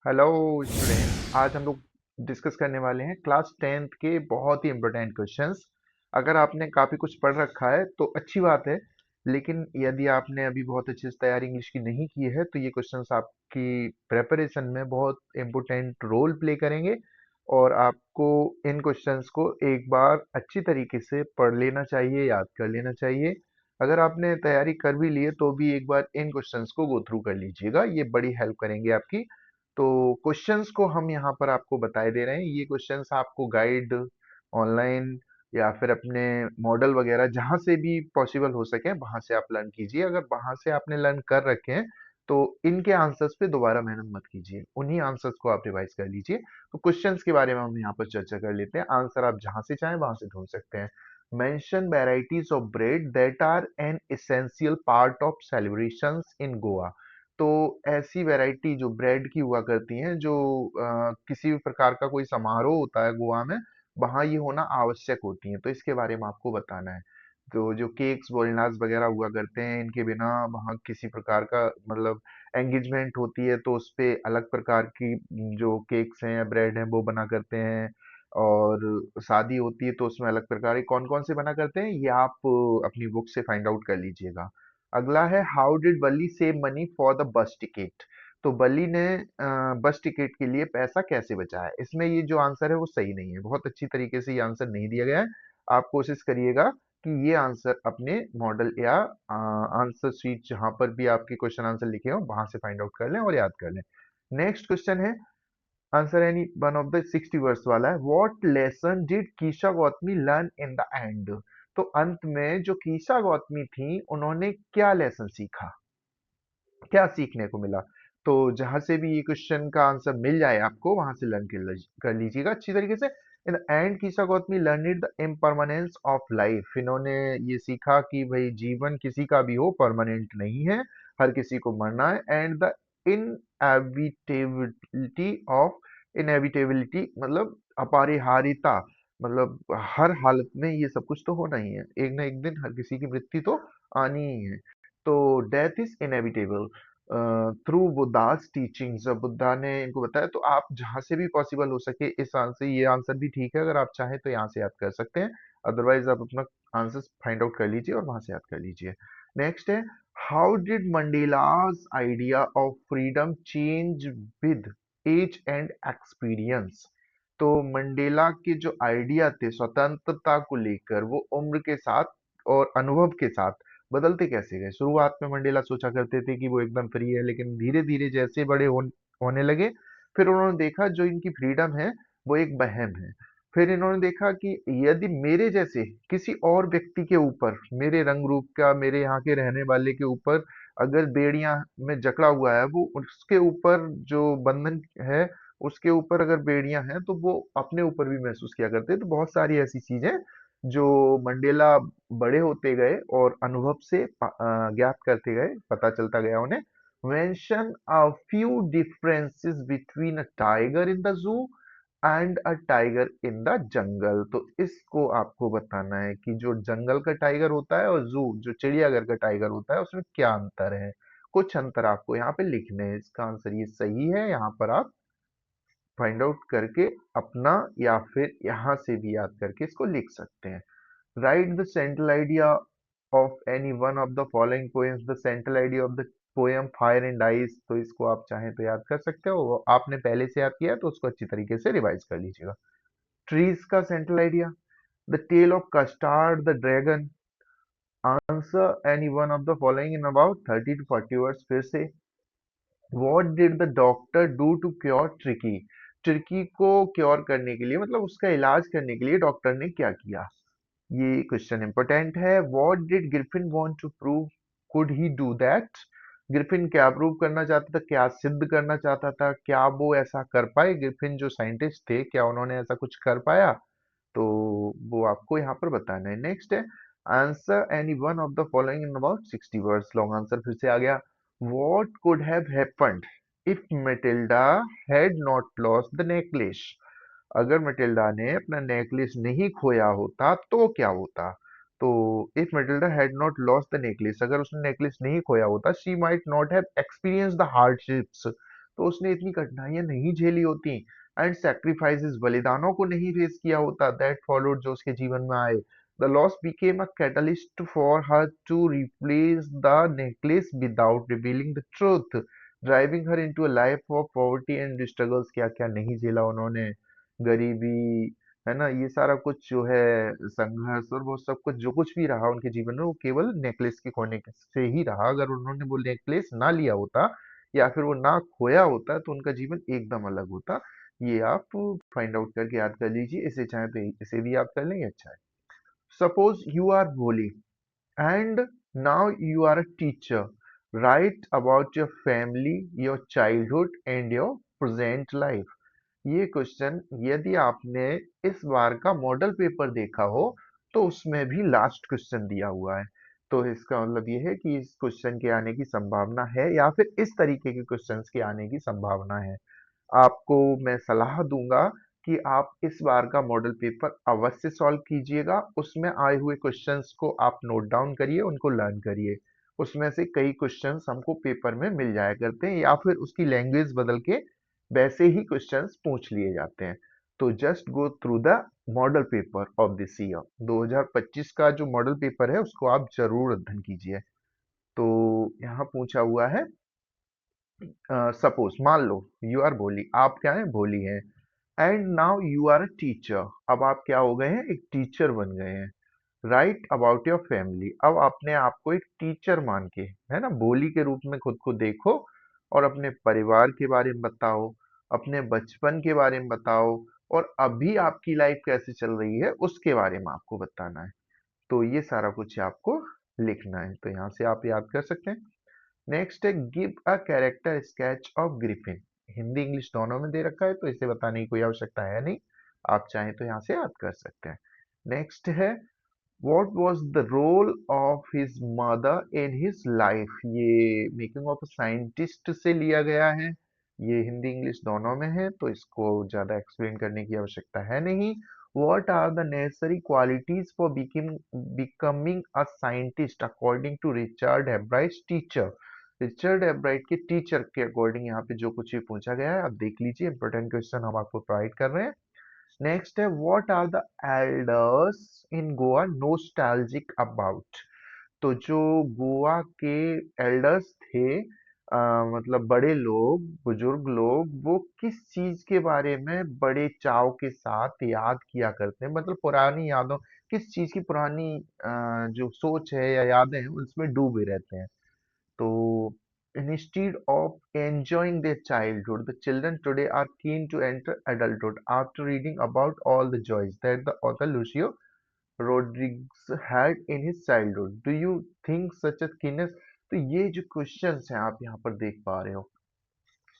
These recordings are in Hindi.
हेलो स्टूडेंट्स, आज हम लोग डिस्कस करने वाले हैं क्लास टेंथ के बहुत ही इम्पोर्टेंट क्वेश्चंस। अगर आपने काफ़ी कुछ पढ़ रखा है तो अच्छी बात है, लेकिन यदि आपने अभी बहुत अच्छे से तैयारी इंग्लिश की नहीं की है तो ये क्वेश्चंस आपकी प्रेपरेशन में बहुत इम्पोर्टेंट रोल प्ले करेंगे। और आपको इन क्वेश्चंस को एक बार अच्छी तरीके से पढ़ लेना चाहिए, याद कर लेना चाहिए। अगर आपने तैयारी कर भी ली है तो भी एक बार इन क्वेश्चंस को गो थ्रू कर लीजिएगा, ये बड़ी हेल्प करेंगे आपकी। तो क्वेश्चंस को हम यहाँ पर आपको बताए दे रहे हैं। ये क्वेश्चंस आपको गाइड, ऑनलाइन या फिर अपने मॉडल वगैरह जहाँ से भी पॉसिबल हो सके वहाँ से आप लर्न कीजिए। अगर वहाँ से आपने लर्न कर रखे हैं तो इनके आंसर्स पे दोबारा मेहनत मत कीजिए, उन्हीं आंसर्स को आप रिवाइज कर लीजिए। तो क्वेश्चंस के बारे में हम यहाँ पर चर्चा कर लेते हैं। आंसर आप जहाँ से चाहें वहां से ढूंढ सकते हैं। Mention varieties of bread that are an essential part of celebrations in Goa. तो ऐसी वैरायटी जो ब्रेड की हुआ करती हैं, जो किसी भी प्रकार का कोई समारोह होता है गोवा में, वहाँ ये होना आवश्यक होती हैं, तो इसके बारे में आपको बताना है। तो जो केक्स बोलनाज वगैरह हुआ करते हैं, इनके बिना वहाँ किसी प्रकार का मतलब एंगेजमेंट होती है तो उस पे अलग प्रकार की जो केक्स हैं या ब्रेड हैं वो बना करते हैं। और शादी होती है तो उसमें अलग प्रकार के कौन कौन से बना करते हैं ये आप अपनी बुक से फाइंड आउट कर लीजिएगा। अगला है हाउ डिड बल्ली save money for the bus ticket. तो बल्ली ने बस टिकट के लिए पैसा कैसे बचाया। इसमें ये जो आंसर है वो सही नहीं है, बहुत अच्छी तरीके से ये आंसर नहीं दिया गया है। आप कोशिश करिएगा कि ये आंसर अपने मॉडल या आंसर शीट जहां पर भी आपके क्वेश्चन आंसर लिखे हो वहां से फाइंड आउट कर लें और याद कर लें। नेक्स्ट क्वेश्चन है answer any one of the 60 words वाला है। What lesson did Kisa Gotami learn in the end. तो अंत में जो कीशा गौतमी थी उन्होंने क्या लेसन सीखा, क्या सीखने को मिला। तो जहां से भी ये क्वेश्चन का आंसर मिल जाए आपको वहां से लर्न कर लीजिएगा अच्छी तरीके से। In end Kisa Gotami learn the impermanence of life. इन्होंने ये सीखा कि भाई जीवन किसी का भी हो परमानेंट नहीं है, हर किसी को मरना है। And the inevitability of, inevitability मतलब अपरिहार्यता, मतलब हर हालत में ये सब कुछ तो होना ही है, एक ना एक दिन हर किसी की मृत्यु तो आनी ही है। तो death is inevitable through Buddhas teachings. जब बुद्धा ने इनको बताया तो आप जहां से भी पॉसिबल हो सके इस आंसर, ये आंसर भी ठीक है, अगर आप चाहें तो यहाँ से याद कर सकते हैं। अदरवाइज आप अपना आंसर फाइंड आउट कर लीजिए और वहां से याद कर लीजिए। नेक्स्ट है how did Mandela's idea of freedom change with age and experience. तो मंडेला के जो आइडिया थे स्वतंत्रता को लेकर वो उम्र के साथ और अनुभव के साथ बदलते कैसे गए। शुरुआत में मंडेला सोचा करते थे कि वो एकदम फ्री है, लेकिन धीरे धीरे जैसे बड़े होने लगे फिर उन्होंने देखा जो इनकी फ्रीडम है वो एक वहम है। फिर इन्होंने देखा कि यदि मेरे जैसे किसी और व्यक्ति के ऊपर, मेरे रंग रूप का, मेरे यहाँ के रहने वाले के ऊपर अगर बेड़ियां में जकड़ा हुआ है, वो उसके ऊपर जो बंधन है उसके ऊपर अगर बेड़ियां हैं तो वो अपने ऊपर भी महसूस किया करते हैं। तो बहुत सारी ऐसी चीजें जो मंडेला बड़े होते गए और अनुभव से ज्ञात करते गए, पता चलता गया उन्हें। Mention a few differences between a tiger in the zoo and a tiger in the jungle. तो इसको आपको बताना है कि जो जंगल का टाइगर होता है और जू जो चिड़ियाघर का टाइगर होता है उसमें क्या अंतर है। कुछ अंतर आपको यहाँ पे लिखने हैं। इसका आंसर ये सही है, यहाँ पर आप फाइंड आउट करके अपना या फिर यहाँ से भी याद करके इसको लिख सकते हैं। Write the central idea of any one of the following poems. The central idea of the poem Fire and Ice, तो इसको आप चाहें तो याद कर सकते हो, वो आपने पहले से याद किया है, तो उसको अच्छी तरीके से रिवाइज कर लीजिएगा। ट्रीज का central idea, the tale of Custard the dragon. Answer any one of the following in about 30 to 40 words फिर से। What did the doctor do to cure Tricki. Tricki को क्योर करने के लिए मतलब उसका इलाज करने के लिए डॉक्टर ने क्या किया। ये क्वेश्चन इंपॉर्टेंट है। What did Griffin want to prove, could he do that. Griffin क्या प्रूव करना चाहता था, क्या सिद्ध करना चाहता था, क्या वो ऐसा कर पाए। ग्रिफिन जो साइंटिस्ट थे क्या उन्होंने ऐसा कुछ कर पाया, तो वो आपको यहाँ पर बताना है। नेक्स्ट है answer any one of the following in about 60 words. Long answer फिर से आ गया। What could have happened if Matilda had not lost the necklace. अगर मटिल्डा ने अपना नेकलेस नहीं खोया होता तो क्या होता। तो if Matilda had not lost the necklace, अगर उसने नेकलेस नहीं खोया होता, she might not have experience the hardships. तो उसने इतनी कठिनाइयां नहीं झेली होती एंड सेक्रीफाइसेस बलिदानों को नहीं फेस किया होता दैट फॉलोड जो उसके जीवन में आए, the loss became a catalyst for her to replace the necklace without revealing the truth, driving her into a life of poverty and struggles. क्या क्या नहीं झेला उन्होंने, गरीबी, है ना, ये सारा कुछ जो है, संघर्ष और वो सब कुछ जो कुछ भी रहा उनके जीवन में वो केवल नेकलेस के खोने से ही रहा। अगर उन्होंने वो नेकलेस ना लिया होता या फिर वो ना खोया होता तो उनका जीवन एकदम अलग होता। ये आप फाइंड आउट करके याद कर लीजिए, इसे चाहे तो इसे भी याद कर लेंगे, अच्छा है। सपोज यू आर भोली and now you are a teacher. Write about your family, your childhood and your present life. ये क्वेश्चन यदि आपने इस बार का मॉडल पेपर देखा हो तो उसमें भी लास्ट क्वेश्चन दिया हुआ है। तो इसका मतलब ये है कि इस क्वेश्चन के आने की संभावना है या फिर इस तरीके के क्वेश्चंस के आने की संभावना है। आपको मैं सलाह दूंगा कि आप इस बार का मॉडल पेपर अवश्य सॉल्व कीजिएगा। उसमें आए हुए क्वेश्चंस को आप नोट डाउन करिए, उनको लर्न करिए। उसमें से कई क्वेश्चंस हमको पेपर में मिल जाया करते हैं या फिर उसकी लैंग्वेज बदल के वैसे ही क्वेश्चंस पूछ लिए जाते हैं। तो just go through the model paper of this year 2025 का जो मॉडल पेपर है उसको आप जरूर अध्ययन कीजिए। तो यहाँ पूछा हुआ है, सपोज मान लो यू आर भोली, आप क्या है, भोली हैं, and now you are a teacher, अब आप क्या हो गए हैं, एक टीचर बन गए हैं। राइट अबाउट योर फैमिली, अब अपने आप को एक टीचर मान के, है ना, बोली के रूप में खुद को देखो और अपने परिवार के बारे में बताओ, अपने बचपन के बारे में बताओ, और अभी आपकी लाइफ कैसे चल रही है उसके बारे में आपको बताना है। तो ये सारा कुछ आपको लिखना है, तो यहाँ से आप याद कर सकते हैं। नेक्स्ट है give a character sketch of Griffin, Hindi English दोनों में दे रखा है तो इसे बताने की कोई आवश्यकता है नहीं, आप चाहें तो यहाँ से याद कर सकते हैं। नेक्स्ट है what was the role of his mother in his life, ये मेकिंग ऑफ अ साइंटिस्ट से लिया गया है, ये हिंदी इंग्लिश दोनों में है तो इसको ज्यादा एक्सप्लेन करने की आवश्यकता है नहीं। What are the necessary qualities for becoming a scientist according to Richard Ebright's teacher, Richard Ebright के टीचर के अकॉर्डिंग यहाँ पे जो कुछ भी पूछा गया है आप देख लीजिए, इंपॉर्टेंट क्वेश्चन हम आपको प्रोवाइड कर रहे हैं। नेक्स्ट है what are the elders in Goa nostalgic about, तो जो गोवा के एल्डर्स थे, मतलब बड़े लोग, बुजुर्ग लोग, वो किस चीज के बारे में बड़े चाव के साथ याद किया करते हैं, मतलब पुरानी यादों, किस चीज की पुरानी जो सोच है या यादें हैं उसमें डूबे रहते हैं। So instead of enjoying their childhood, the children today are keen to enter adulthood after reading about all the joys that the author Lucio Rodriguez had in his childhood. Do you think such a keenness? तो ये जो क्वेश्चंस हैं आप यहाँ पर देख पा रहे हो,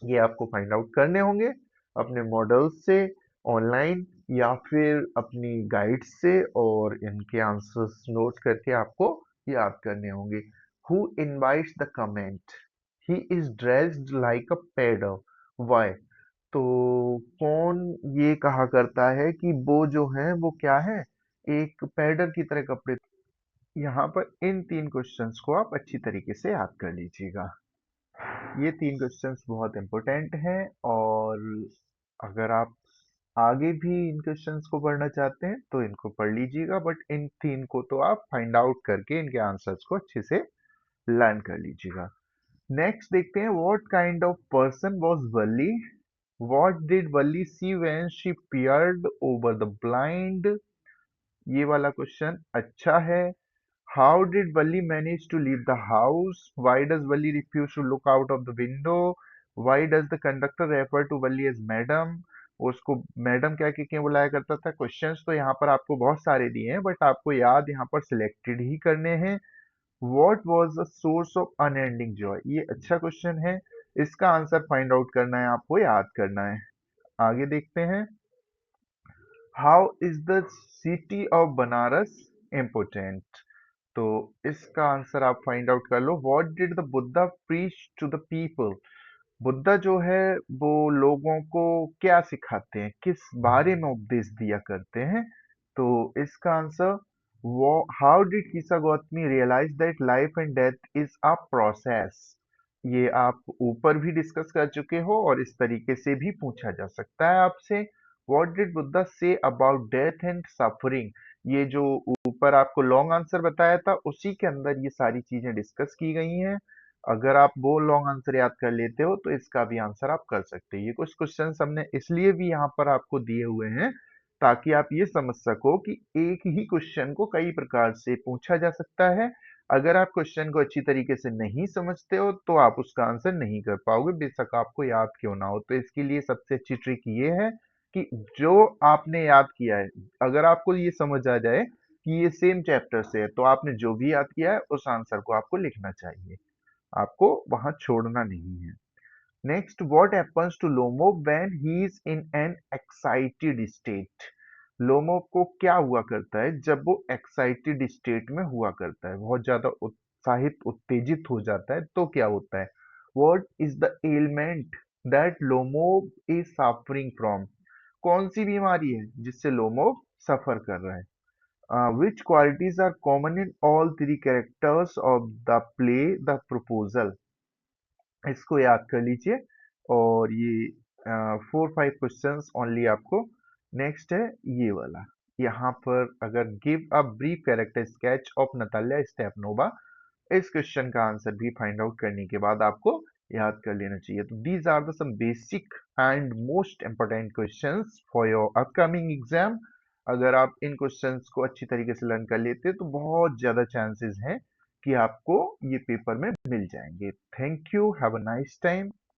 ये आपको फाइंड आउट करने होंगे अपने मॉडल्स से, ऑनलाइन या फिर अपनी गाइड से, और इनके आंसर्स नोट करके आपको याद करने होंगे। Who invites the comment, he is dressed like a pader, why, तो कौन ये कहा करता है कि वो जो है वो क्या है, एक पैडर की तरह कपड़े। यहाँ पर इन तीन क्वेश्चंस को आप अच्छी तरीके से याद कर लीजिएगा। ये तीन क्वेश्चंस बहुत इंपॉर्टेंट हैं, और अगर आप आगे भी इन क्वेश्चंस को पढ़ना चाहते हैं तो इनको पढ़ लीजिएगा, बट इन तीन को तो आप फाइंड आउट करके इनके आंसर्स को अच्छे से लर्न कर लीजिएगा। नेक्स्ट देखते हैं what kind of person was Valli, what did Valli see when she peered over the blind, ये वाला क्वेश्चन अच्छा है। How did Valli manage to leave the house? Why does Valli refuse to look out of the window? Why does the conductor refer to Valli as madam? उसको मैडम क्या कह के बुलाया करता था। क्वेश्चंस तो यहाँ पर आपको बहुत सारे दिए हैं बट आपको याद यहाँ पर सिलेक्टेड ही करने हैं। What was the source of unending joy? ये अच्छा क्वेश्चन है, इसका आंसर फाइंड आउट करना है, आपको याद करना है। आगे देखते हैं how is the city of Banaras important, तो इसका आंसर आप फाइंड आउट कर लो। What did the Buddha preach to the people, Buddha जो है वो लोगों को क्या सिखाते हैं, किस बारे में उपदेश दिया करते हैं, तो इसका आंसर वो how did Kisa Gotami realise that life and death is a process, ये आप ऊपर भी डिस्कस कर चुके हो और इस तरीके से भी पूछा जा सकता है आपसे। What did Buddha say about death and suffering? ये जो ऊपर आपको लॉन्ग आंसर बताया था उसी के अंदर ये सारी चीजें डिस्कस की गई हैं। अगर आप वो लॉन्ग आंसर याद कर लेते हो तो इसका भी आंसर आप कर सकते हैं। ये कुछ क्वेश्चंस हमने इसलिए भी यहाँ पर आपको दिए हुए हैं ताकि आप ये समझ सको कि एक ही क्वेश्चन को कई प्रकार से पूछा जा सकता है। अगर आप क्वेश्चन को अच्छी तरीके से नहीं समझते हो तो आप उसका आंसर नहीं कर पाओगे, बेशक आपको याद क्यों ना हो। तो इसके लिए सबसे अच्छी ट्रिक ये है कि जो आपने याद किया है, अगर आपको ये समझ आ जाए कि ये सेम चैप्टर से है, तो आपने जो भी याद किया है उस आंसर को आपको लिखना चाहिए, आपको वहां छोड़ना नहीं है। Next, what happens to Lomo when he is in an excited state? Lomo को क्या हुआ करता है जब वो एक्साइटेड स्टेट में हुआ करता है, बहुत ज्यादा उत्साहित उत्तेजित हो जाता है तो क्या होता है? What is the element that lomo is suffering from? कौन सी बीमारी है जिससे लोमो सफर कर रहा है? Which qualities are common in all three characters of the play the proposal? इसको याद कर लीजिए। और ये 4-5 क्वेश्चंस ओनली आपको। नेक्स्ट है ये वाला, यहाँ पर अगर give a brief character sketch of Natalia Stepanovna, इस क्वेश्चन का आंसर भी फाइंड आउट करने के बाद आपको याद कर लेना चाहिए। तो these are the some basic and most important questions for your upcoming exam. अगर आप इन क्वेश्चंस को अच्छी तरीके से लर्न कर लेते हैं तो बहुत ज्यादा चांसेस हैं कि आपको ये पेपर में मिल जाएंगे। Thank you, have a nice time.